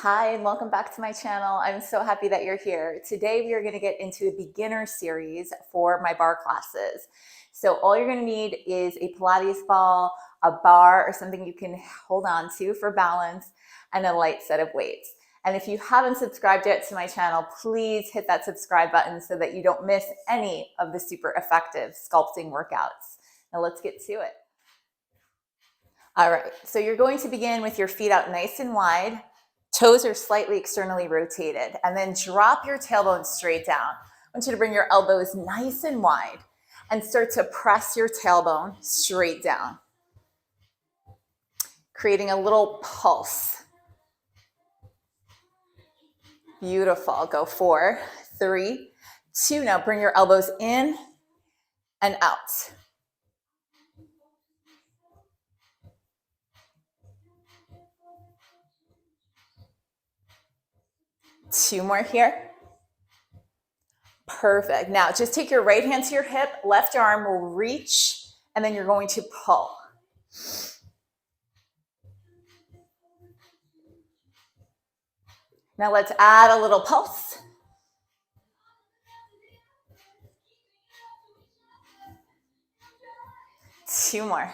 Hi, and welcome back to my channel. I'm so happy that you're here. Today we are going to get into a beginner series for my barre classes. So all you're going to need is a Pilates ball, a bar or something you can hold on to for balance, and a light set of weights. And if you haven't subscribed yet to my channel, please hit that subscribe button so that you don't miss any of the super effective sculpting workouts. Now let's get to it. All right, so you're going to begin with your feet out nice and wide. Toes are slightly externally rotated, and then drop your tailbone straight down. I want you to bring your elbows nice and wide and start to press your tailbone straight down, creating a little pulse. Beautiful. Go 4, 3, 2. Now bring your elbows in and out. Two more here. Perfect. Now just take your right hand to your hip, left arm will reach, and then you're going to pull. Now let's add a little pulse. Two more.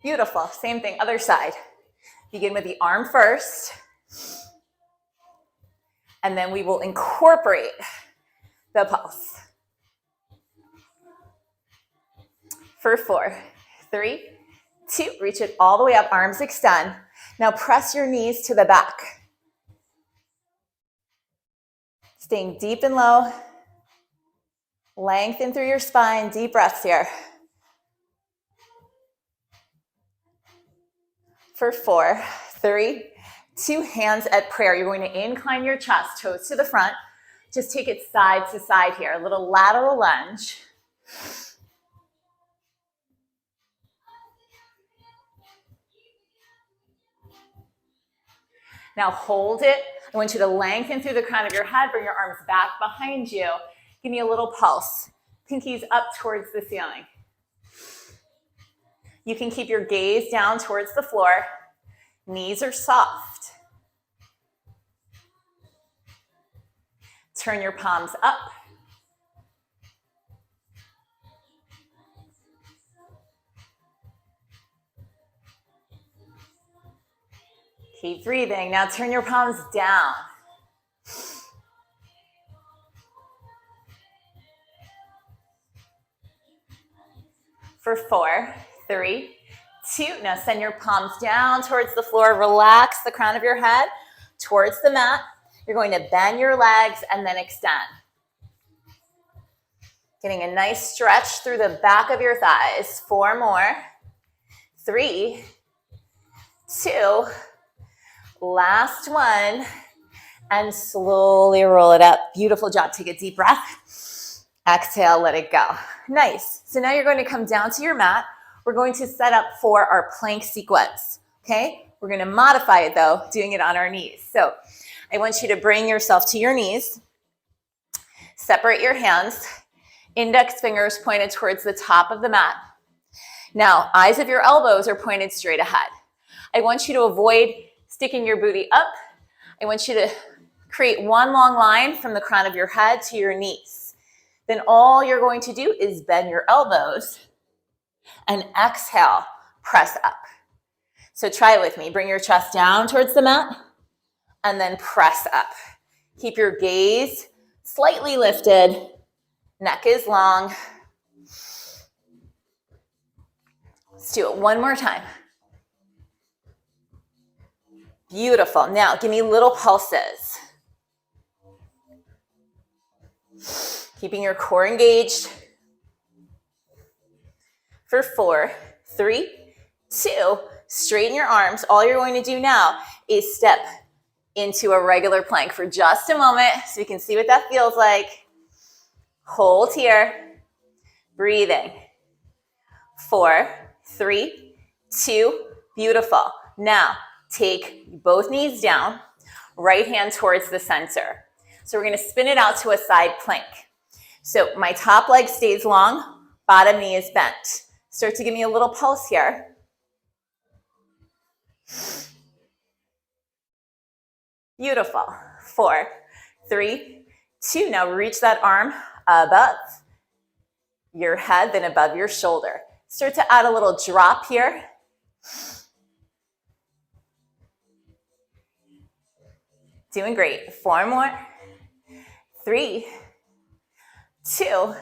Beautiful. Same thing, other side. Begin with the arm first. And then we will incorporate the pulse. For 4, 3, 2, reach it all the way up, arms extend. Now press your knees to the back. Staying deep and low. Lengthen through your spine, deep breaths here. For 4, 3, 2, hands at prayer. You're going to incline your chest, toes to the front. Just take it side to side here, a little lateral lunge. Now hold it. I want you to lengthen through the crown of your head, bring your arms back behind you. Give me a little pulse. Pinkies up towards the ceiling. You can keep your gaze down towards the floor. Knees are soft. Turn your palms up. Keep breathing. Now turn your palms down. For 4, 3, 2. Now send your palms down towards the floor. Relax the crown of your head towards the mat. You're going to bend your legs and then extend. Getting a nice stretch through the back of your thighs. 4 more. 3, 2. Last one. And slowly roll it up. Beautiful job. Take a deep breath. Exhale, let it go. Nice. So now you're going to come down to your mat. We're going to set up for our plank sequence. Okay? We're going to modify it though, doing it on our knees. So I want you to bring yourself to your knees. Separate your hands. Index fingers pointed towards the top of the mat. Now, eyes of your elbows are pointed straight ahead. I want you to avoid sticking your booty up. I want you to create one long line from the crown of your head to your knees. Then all you're going to do is bend your elbows and exhale, press up. So try it with me. Bring your chest down towards the mat and then press up. Keep your gaze slightly lifted. Neck is long. Let's do it one more time. Beautiful. Now give me little pulses. Keeping your core engaged. For 4, 3, 2, straighten your arms. All you're going to do now is step into a regular plank for just a moment so you can see what that feels like. Hold here. Breathing. 4, 3, 2, beautiful. Now take both knees down, right hand towards the center. So we're going to spin it out to a side plank. So my top leg stays long, bottom knee is bent. Start to give me a little pulse here. Beautiful. 4, 3, 2. Now reach that arm above your head, then above your shoulder. Start to add a little drop here. Doing great. 4 more. 3, 2.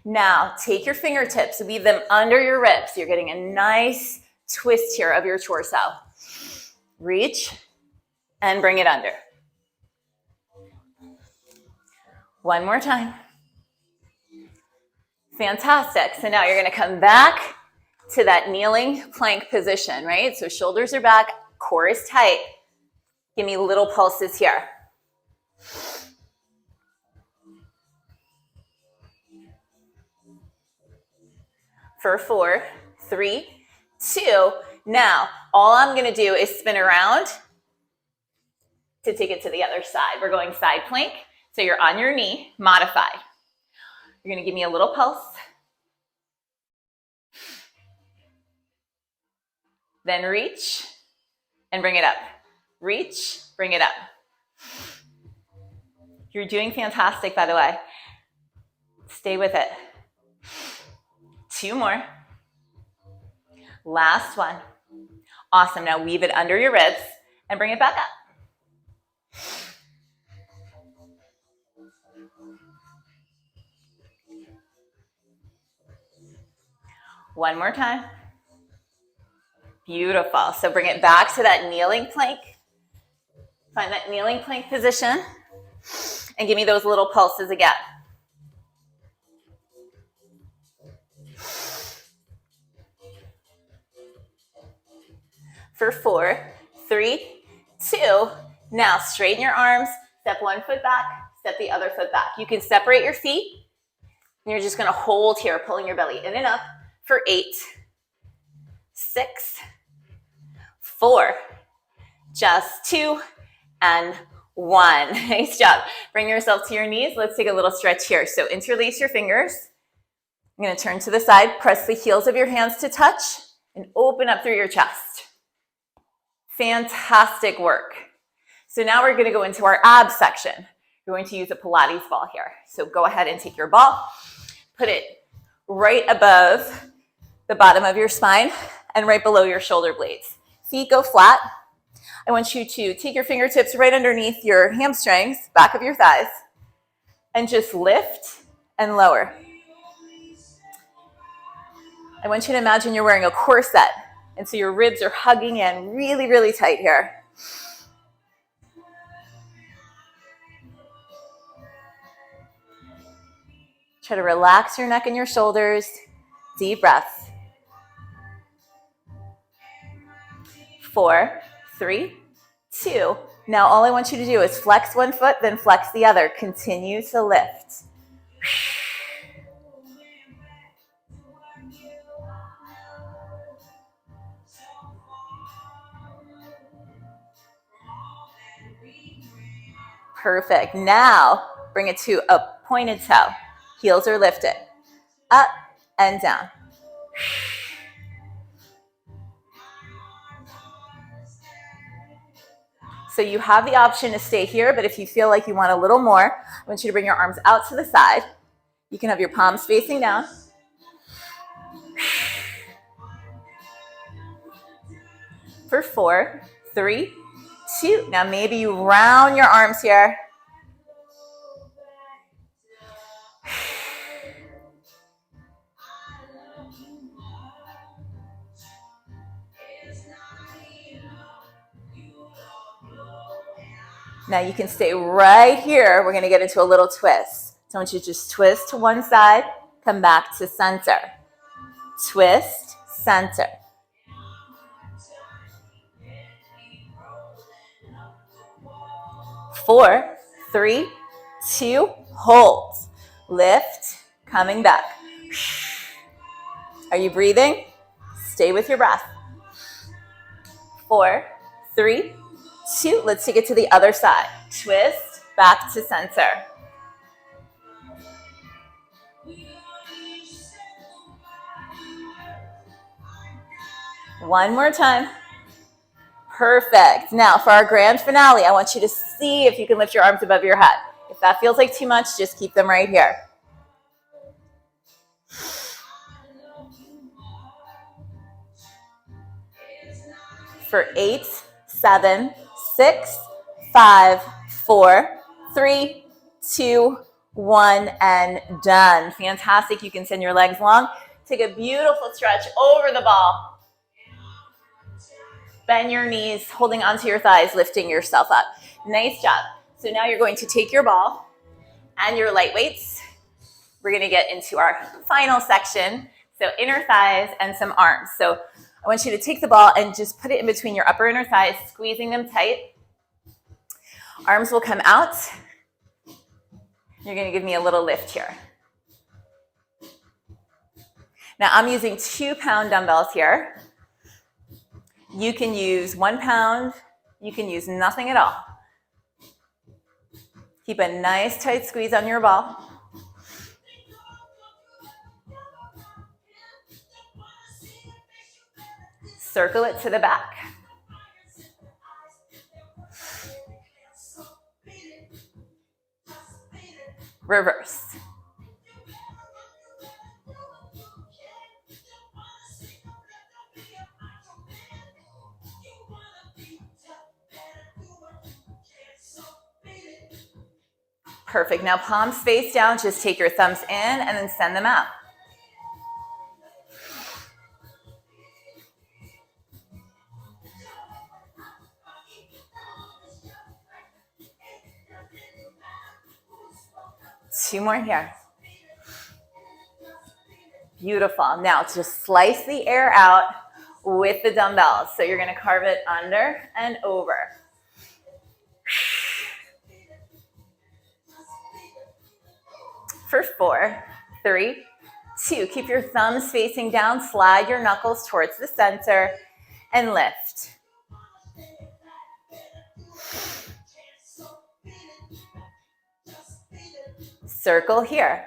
Now take your fingertips, weave them under your ribs. You're getting a nice twist here of your torso. Reach and bring it under. One more time. Fantastic. So now you're going to come back to that kneeling plank position, right? So shoulders are back, core is tight. Give me little pulses here. For 4, 3, 2. Now, all I'm going to do is spin around to take it to the other side. We're going side plank. So you're on your knee, modified. You're going to give me a little pulse. Then reach and bring it up. Reach, bring it up. You're doing fantastic, by the way. Stay with it. 2 more. Last one. Awesome. Now weave it under your ribs and bring it back up. One more time. Beautiful. So bring it back to that kneeling plank. Find that kneeling plank position and give me those little pulses again. For 4, 3, 2. Now straighten your arms, step one foot back, step the other foot back. You can separate your feet, and you're just going to hold here, pulling your belly in and up for 8, 6, 4, just 2, and 1. Nice job. Bring yourself to your knees. Let's take a little stretch here. So interlace your fingers. I'm going to turn to the side, press the heels of your hands to touch, and open up through your chest. Fantastic work. So now we're going to go into our abs section. We're going to use a Pilates ball here. So go ahead and take your ball, put it right above the bottom of your spine and right below your shoulder blades. Feet go flat. I want you to take your fingertips right underneath your hamstrings, back of your thighs, and just lift and lower. I want you to imagine you're wearing a corset, and so your ribs are hugging in really, really tight here. Try to relax your neck and your shoulders. Deep breaths. 4, 3, 2. Now all I want you to do is flex one foot, then flex the other. Continue to lift. Perfect. Now bring it to a pointed toe. Heels are lifted. Up and down. So you have the option to stay here, but if you feel like you want a little more, I want you to bring your arms out to the side. You can have your palms facing down. For 4, 3, 2. Now maybe you round your arms here. Now you can stay right here. We're going to get into a little twist. So I want you to just twist to one side, come back to center. Twist, center. Four, 3, 2, hold. Lift, coming back. Are you breathing? Stay with your breath. 4, 3, 2. Let's take it to the other side. Twist, back to center. One more time. Perfect. Now for our grand finale, I want you to see if you can lift your arms above your head. If that feels like too much, just keep them right here. For 8, 7, 6, 5, 4, 3, 2, 1, and done. Fantastic. You can send your legs long. Take a beautiful stretch over the ball. Bend your knees, holding onto your thighs, lifting yourself up. Nice job. So now you're going to take your ball and your light weights. We're going to get into our final section. So inner thighs and some arms. So I want you to take the ball and just put it in between your upper inner thighs, squeezing them tight. Arms will come out. You're going to give me a little lift here. Now I'm using 2-pound dumbbells here. You can use 1 pound. You can use nothing at all. Keep a nice tight squeeze on your ball. Circle it to the back. Reverse. Perfect. Now palms face down. Just take your thumbs in and then send them out. Two more here. Beautiful. Now just slice the air out with the dumbbells. So you're going to carve it under and over. For 4, 3, 2. Keep your thumbs facing down. Slide your knuckles towards the center and lift. Circle here.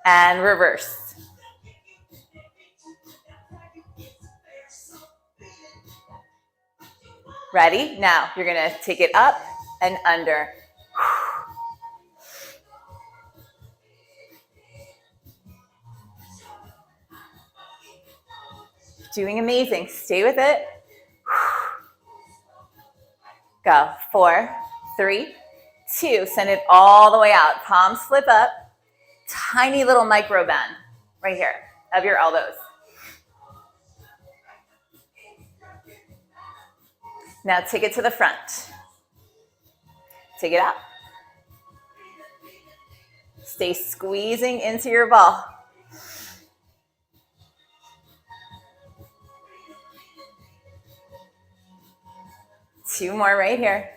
And reverse. Ready? Now you're going to take it up and under. Doing amazing. Stay with it. Go. 4, 3, 2. Send it all the way out. Palms flip up. Tiny little micro bend right here of your elbows. Now take it to the front. Take it out. Stay squeezing into your ball. Two more right here.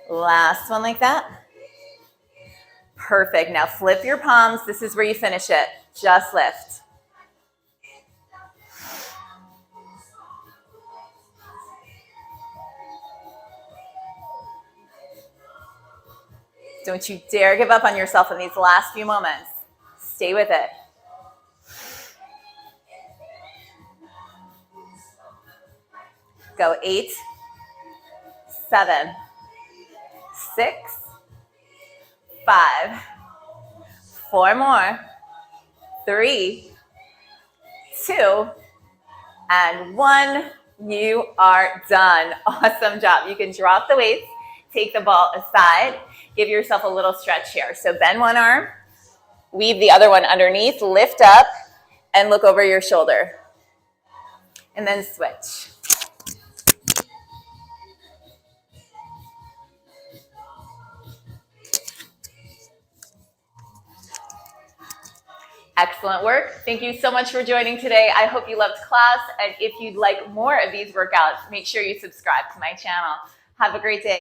Last one like that. Perfect. Now flip your palms. This is where you finish it. Just lift. Don't you dare give up on yourself in these last few moments. Stay with it. Go. 8, 7, 6, 5, 4 more, 3, 2, and 1. You are done. Awesome job. You can drop the weights, take the ball aside, give yourself a little stretch here. So bend one arm, weave the other one underneath, lift up, and look over your shoulder. And then switch. Excellent work. Thank you so much for joining today. I hope you loved class. And if you'd like more of these workouts, make sure you subscribe to my channel. Have a great day.